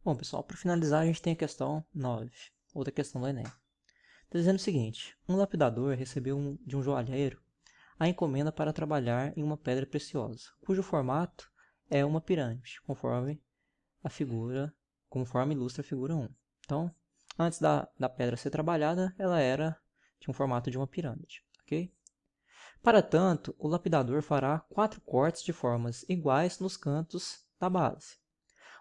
Bom, pessoal, para finalizar, a gente tem a questão 9, outra questão do Enem. Está dizendo o seguinte: um lapidador recebeu de um joalheiro a encomenda para trabalhar em uma pedra preciosa, cujo formato é uma pirâmide, conforme ilustra a figura 1. Então, antes da pedra ser trabalhada, tinha um formato de uma pirâmide, ok? Para tanto, o lapidador fará 4 cortes de formas iguais nos cantos da base.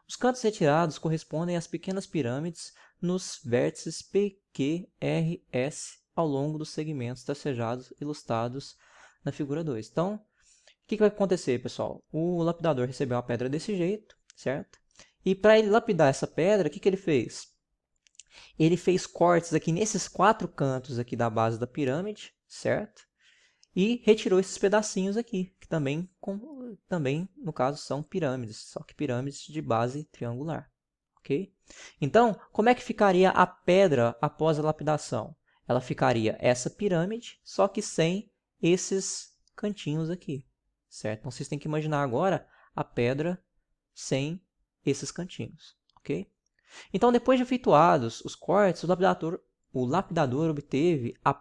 Os cantos retirados correspondem às pequenas pirâmides nos vértices P, Q, R, S ao longo dos segmentos tracejados ilustrados na figura 2. Então, o que vai acontecer, pessoal? O lapidador recebeu uma pedra desse jeito, certo? E para ele lapidar essa pedra, o que ele fez? Ele fez cortes aqui nesses 4 cantos aqui da base da pirâmide, certo? E retirou esses pedacinhos aqui, que também, no caso, são pirâmides, só que pirâmides de base triangular. Ok? Então, como é que ficaria a pedra após a lapidação? Ela ficaria essa pirâmide, só que sem esses cantinhos aqui. Certo? Então, vocês têm que imaginar agora a pedra sem esses cantinhos. Ok? Então, depois de efetuados os cortes, o lapidador obteve a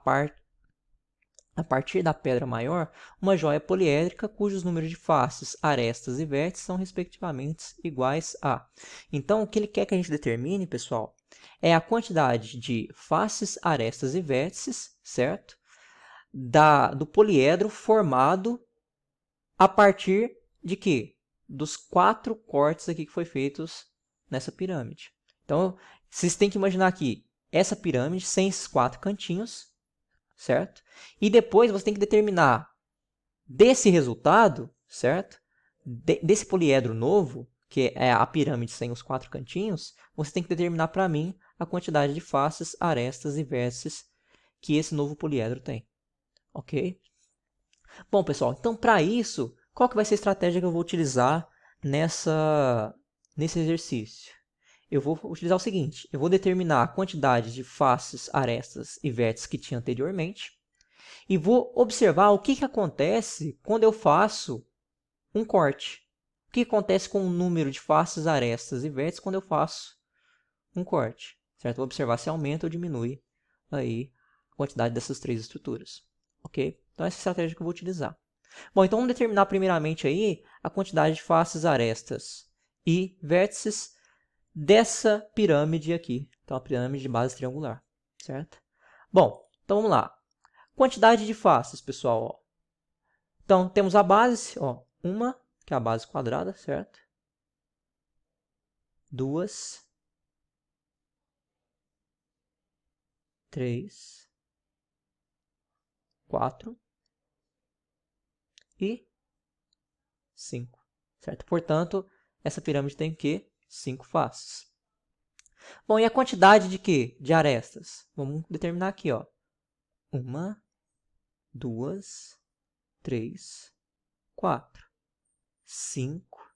partir da pedra maior, uma joia poliédrica cujos números de faces, arestas e vértices são respectivamente iguais a. Então, o que ele quer que a gente determine, pessoal, é a quantidade de faces, arestas e vértices, certo? Do poliedro formado a partir de quê? Dos 4 cortes aqui que foi feitos nessa pirâmide. Então, vocês têm que imaginar aqui essa pirâmide sem esses 4 cantinhos, certo? E depois você tem que determinar desse resultado, certo? Desse poliedro novo, que é a pirâmide sem os 4 cantinhos, você tem que determinar para mim a quantidade de faces, arestas e vértices que esse novo poliedro tem. Ok? Bom, pessoal, então para isso, qual que vai ser a estratégia que eu vou utilizar nesse exercício? Eu vou utilizar o seguinte: eu vou determinar a quantidade de faces, arestas e vértices que tinha anteriormente e vou observar o que acontece quando eu faço um corte. O que acontece com o número de faces, arestas e vértices quando eu faço um corte. Certo? Vou observar se aumenta ou diminui aí a quantidade dessas 3 estruturas. Ok? Então essa é a estratégia que eu vou utilizar. Bom, então vamos determinar primeiramente aí a quantidade de faces, arestas e vértices dessa pirâmide aqui. Então, a pirâmide de base triangular, certo? Bom, então vamos lá. Quantidade de faces, pessoal. Ó. Então, temos a base, ó, uma, que é a base quadrada, certo? 2, 3, 4 e 5, certo? Portanto, essa pirâmide tem o quê? 5 faces. Bom, e a quantidade de quê? De arestas? Vamos determinar aqui, ó. 1, 2, 3, 4, 5,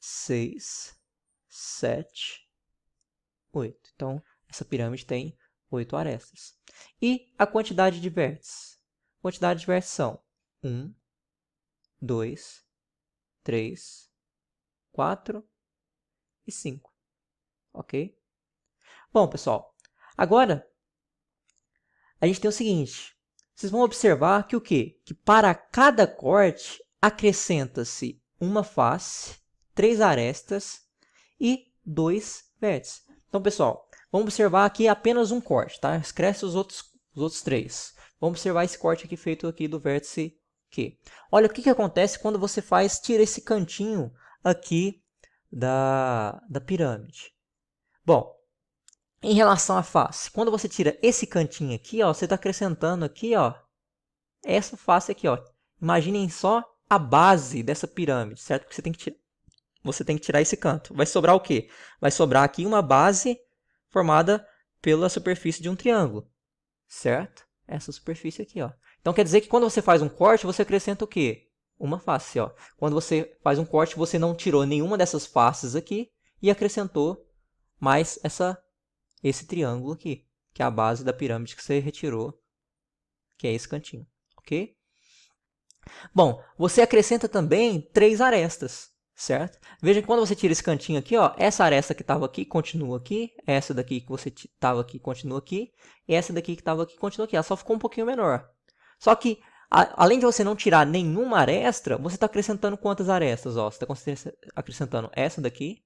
6, 7, 8. Então, essa pirâmide tem 8 arestas. E a quantidade de vértices? A quantidade de vértices são 1, 2, 3, 4 e 5. Ok? Bom, pessoal, agora a gente tem o seguinte. Vocês vão observar que o quê? Que para cada corte acrescenta-se uma face, 3 arestas e 2 vértices. Então, pessoal, vamos observar aqui apenas um corte, tá? Esquece os outros 3. Vamos observar esse corte aqui feito aqui do vértice Q. Olha o que acontece quando você tira esse cantinho aqui da pirâmide. Bom, em relação à face, quando você tira esse cantinho aqui, ó, você está acrescentando aqui, ó, essa face aqui, ó. Imaginem só a base dessa pirâmide, certo? Porque você tem que tirar esse canto. Vai sobrar o quê? Vai sobrar aqui uma base formada pela superfície de um triângulo, certo? Essa superfície aqui, ó. Então quer dizer que quando você faz um corte, você acrescenta o quê? Uma face, ó. Quando você faz um corte, você não tirou nenhuma dessas faces aqui e acrescentou mais esse triângulo aqui, que é a base da pirâmide que você retirou, que é esse cantinho, ok? Bom, você acrescenta também 3 arestas, certo? Veja que quando você tira esse cantinho aqui, ó, essa aresta que estava aqui continua aqui, essa daqui que você estava aqui continua aqui, e essa daqui que estava aqui continua aqui. Ela só ficou um pouquinho menor. Só que, além de você não tirar nenhuma aresta, você está acrescentando quantas arestas? Ó, você está acrescentando essa daqui,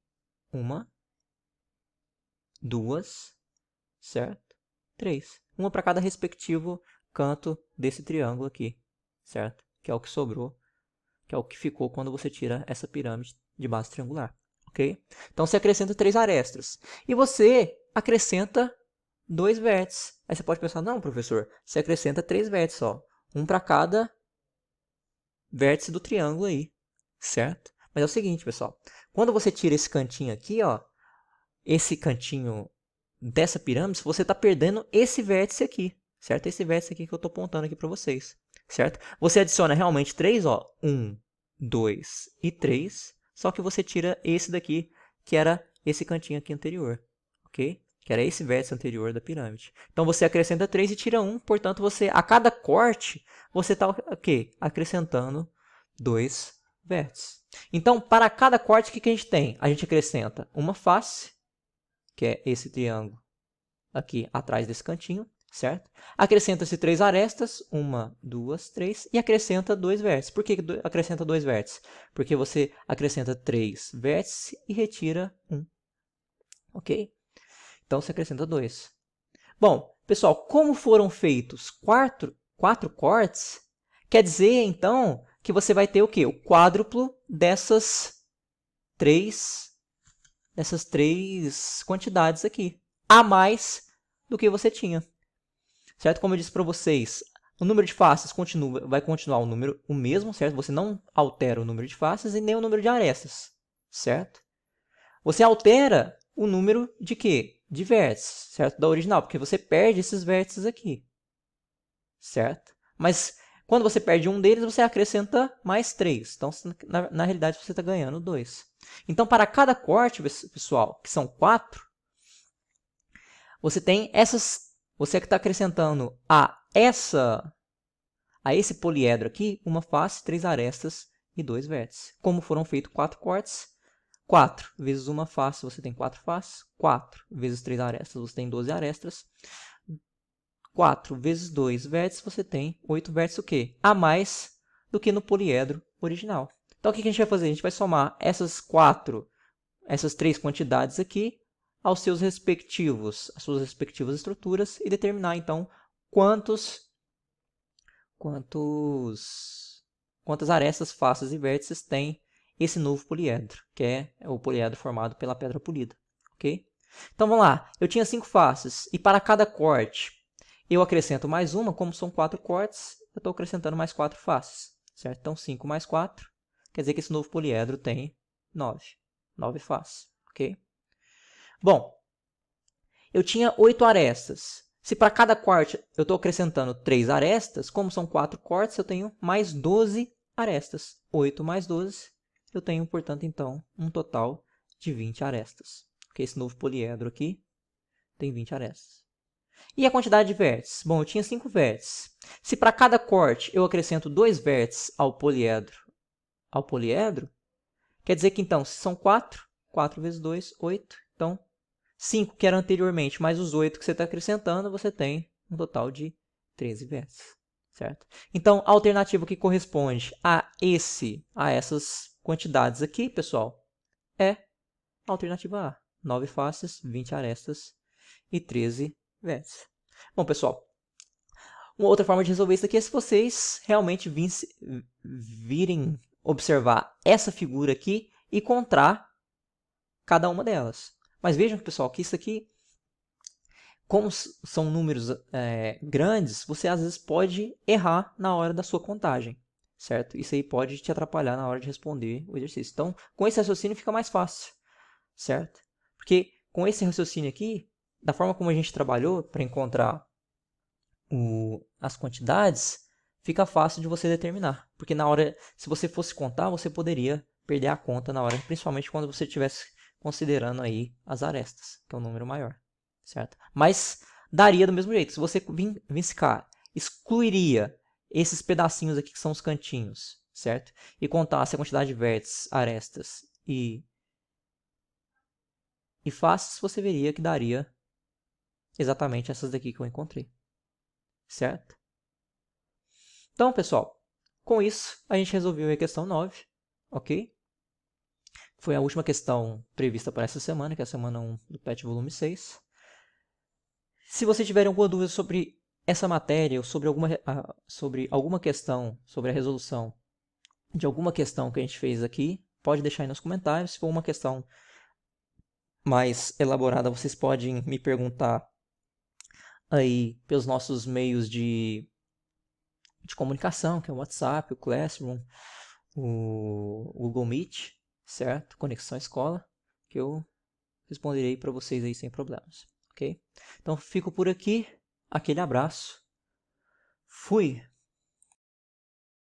uma, duas, certo? Três. Uma para cada respectivo canto desse triângulo aqui, certo? Que é o que sobrou, que é o que ficou quando você tira essa pirâmide de base triangular, ok? Então você acrescenta 3 arestas. E você acrescenta 2 vértices. Aí você pode pensar, não, professor, você acrescenta 3 vértices, ó. Um para cada vértice do triângulo aí, certo? Mas é o seguinte, pessoal. Quando você tira esse cantinho aqui, ó, esse cantinho dessa pirâmide, você está perdendo esse vértice aqui, certo? Esse vértice aqui que eu estou apontando aqui para vocês, certo? Você adiciona realmente 3, ó, 1, 2 e 3, só que você tira esse daqui, que era esse cantinho aqui anterior, ok? Que era esse vértice anterior da pirâmide. Então, você acrescenta 3 e tira 1, portanto, você, a cada corte, você está acrescentando 2 vértices. Então, para cada corte, o que a gente tem? A gente acrescenta uma face, que é esse triângulo aqui atrás desse cantinho, certo? Acrescenta-se 3 arestas, 1, 2, 3, e acrescenta 2 vértices. Por que acrescenta 2 vértices? Porque você acrescenta 3 vértices e retira 1, ok? Então, você acrescenta 2. Bom, pessoal, como foram feitos 4 cortes, quer dizer, então, que você vai ter o quê? O quádruplo dessas três quantidades aqui, a mais do que você tinha, certo? Como eu disse para vocês, o número de faces vai continuar o mesmo, certo? Você não altera o número de faces e nem o número de arestas, certo? Você altera o número de quê? De vértices, certo? Da original, porque você perde esses vértices aqui, certo? Mas quando você perde um deles, você acrescenta mais 3. Então, na realidade, você está ganhando 2. Então, para cada corte, pessoal, que são 4, você tem essas. Você que está acrescentando a esse poliedro aqui, uma face, 3 arestas e 2 vértices. Como foram feitos 4 cortes? 4 vezes uma face, você tem 4 faces. 4 vezes 3 arestas, você tem 12 arestas. 4 vezes 2 vértices, você tem 8 vértices o quê? A mais do que no poliedro original. Então, o que a gente vai fazer? A gente vai somar essas 3 quantidades aqui às suas respectivas estruturas e determinar, então, quantas arestas, faces e vértices tem esse novo poliedro, que é o poliedro formado pela pedra polida, ok? Então, vamos lá. Eu tinha 5 faces e para cada corte eu acrescento mais uma, como são 4 cortes, eu estou acrescentando mais 4 faces, certo? Então, 5 mais 4, quer dizer que esse novo poliedro tem 9 faces, ok? Bom, eu tinha 8 arestas. Se para cada corte eu estou acrescentando 3 arestas, como são 4 cortes, eu tenho mais 12 arestas. 8 mais 12, eu tenho, portanto, então, um total de 20 arestas. Porque esse novo poliedro aqui tem 20 arestas. E a quantidade de vértices? Bom, eu tinha 5 vértices. Se para cada corte eu acrescento 2 vértices ao poliedro, quer dizer que, então, se são 4, 4 vezes 2, 8. Então, 5 que era anteriormente, mais os 8 que você está acrescentando, você tem um total de 13 vértices, certo? Então, a alternativa que corresponde a essas quantidades aqui, pessoal, é a alternativa A. 9 faces, 20 arestas e 13 vértices. Bom, pessoal, uma outra forma de resolver isso aqui é se vocês realmente virem observar essa figura aqui e encontrar cada uma delas. Mas vejam, pessoal, que isso aqui, como são números grandes, você às vezes pode errar na hora da sua contagem, certo? Isso aí pode te atrapalhar na hora de responder o exercício. Então, com esse raciocínio fica mais fácil, certo? Porque com esse raciocínio aqui, da forma como a gente trabalhou para encontrar as quantidades, fica fácil de você determinar. Porque na hora, se você fosse contar, você poderia perder a conta na hora, principalmente quando você estivesse considerando aí as arestas, que é um número maior, certo? Mas daria do mesmo jeito. Se você visse cá, excluiria esses pedacinhos aqui que são os cantinhos, certo? E contasse a quantidade de vértices, arestas e faces, você veria que daria exatamente essas daqui que eu encontrei, certo? Então, pessoal, com isso, a gente resolveu a questão 9, ok? Foi a última questão prevista para essa semana, que é a semana 1 do PET volume 6. Se você tiver alguma dúvida sobre essa matéria ou sobre alguma questão, sobre a resolução de alguma questão que a gente fez aqui, pode deixar aí nos comentários. Se for uma questão mais elaborada, vocês podem me perguntar aí pelos nossos meios de comunicação, que é o WhatsApp, o Classroom, o Google Meet, certo? Conexão Escola, que eu responderei para vocês aí sem problemas, ok? Então, fico por aqui. Aquele abraço. Fui!